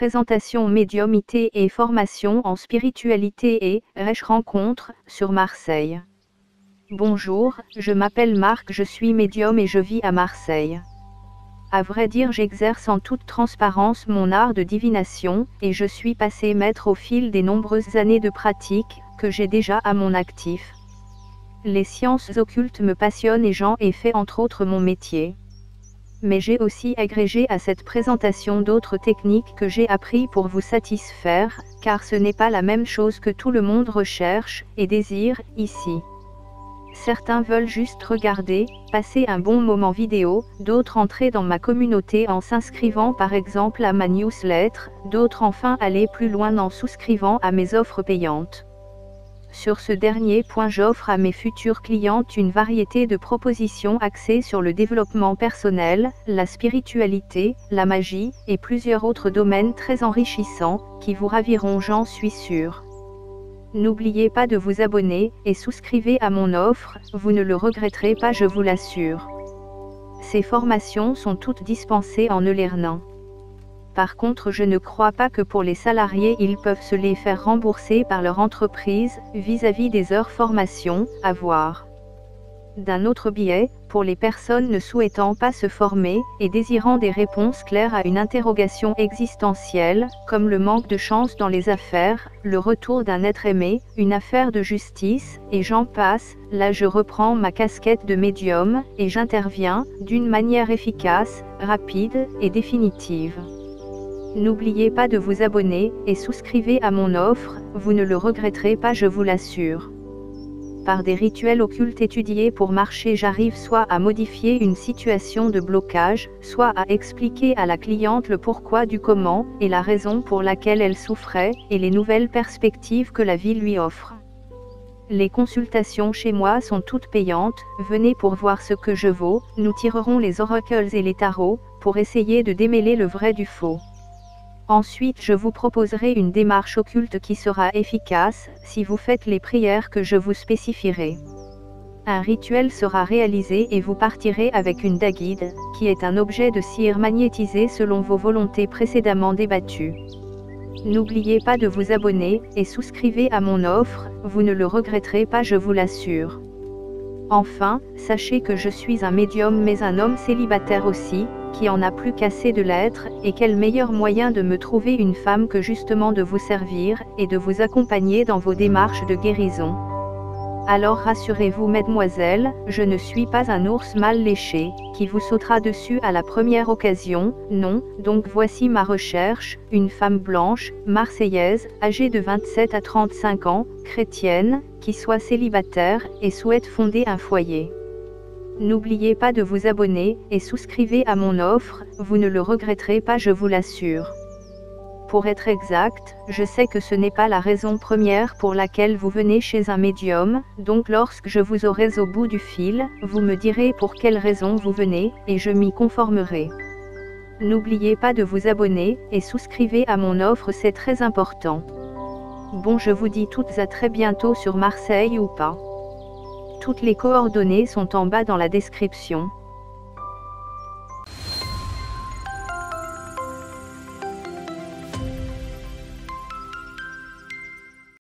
présentation médiumité et formation en spiritualité et rencontre sur Marseille. Bonjour, je m'appelle Marc, je suis médium et je vis à Marseille. À vrai dire, j'exerce en toute transparence mon art de divination, et je suis passé maître au fil des nombreuses années de pratique que j'ai déjà à mon actif. Les sciences occultes me passionnent et j'en ai fait entre autres mon métier. Mais j'ai aussi agrégé à cette présentation d'autres techniques que j'ai appris pour vous satisfaire, car ce n'est pas la même chose que tout le monde recherche et désire ici. Certains veulent juste regarder, passer un bon moment vidéo, d'autres entrer dans ma communauté en s'inscrivant par exemple à ma newsletter, d'autres enfin aller plus loin en souscrivant à mes offres payantes. Sur ce dernier point, j'offre à mes futures clientes une variété de propositions axées sur le développement personnel, la spiritualité, la magie, et plusieurs autres domaines très enrichissants, qui vous raviront, j'en suis sûre. N'oubliez pas de vous abonner, et souscrivez à mon offre, vous ne le regretterez pas, je vous l'assure. Ces formations sont toutes dispensées en e-learning. Par contre, je ne crois pas que pour les salariés ils peuvent se les faire rembourser par leur entreprise, vis-à-vis des heures formation, à voir. D'un autre biais, pour les personnes ne souhaitant pas se former, et désirant des réponses claires à une interrogation existentielle, comme le manque de chance dans les affaires, le retour d'un être aimé, une affaire de justice, et j'en passe, là je reprends ma casquette de médium, et j'interviens, d'une manière efficace, rapide, et définitive. N'oubliez pas de vous abonner, et souscrivez à mon offre, vous ne le regretterez pas, je vous l'assure. Par des rituels occultes étudiés pour marcher, j'arrive soit à modifier une situation de blocage, soit à expliquer à la cliente le pourquoi du comment, et la raison pour laquelle elle souffrait, et les nouvelles perspectives que la vie lui offre. Les consultations chez moi sont toutes payantes, venez pour voir ce que je vaux, nous tirerons les oracles et les tarots, pour essayer de démêler le vrai du faux. Ensuite, je vous proposerai une démarche occulte qui sera efficace, si vous faites les prières que je vous spécifierai. Un rituel sera réalisé et vous partirez avec une daguide, qui est un objet de cire magnétisé selon vos volontés précédemment débattues. N'oubliez pas de vous abonner, et souscrivez à mon offre, vous ne le regretterez pas, je vous l'assure. Enfin, sachez que je suis un médium mais un homme célibataire aussi, qui en a plus qu'assez de l'être, et quel meilleur moyen de me trouver une femme que justement de vous servir, et de vous accompagner dans vos démarches de guérison. Alors rassurez-vous mesdemoiselles, je ne suis pas un ours mal léché, qui vous sautera dessus à la première occasion, non, donc voici ma recherche, une femme blanche, marseillaise, âgée de 27 à 35 ans, chrétienne, qui soit célibataire, et souhaite fonder un foyer. N'oubliez pas de vous abonner, et souscrivez à mon offre, vous ne le regretterez pas, je vous l'assure. Pour être exact, je sais que ce n'est pas la raison première pour laquelle vous venez chez un médium, donc lorsque je vous aurai au bout du fil, vous me direz pour quelle raison vous venez, et je m'y conformerai. N'oubliez pas de vous abonner, et souscrivez à mon offre, c'est très important. Bon, je vous dis toutes à très bientôt sur Marseille ou pas. Toutes les coordonnées sont en bas dans la description.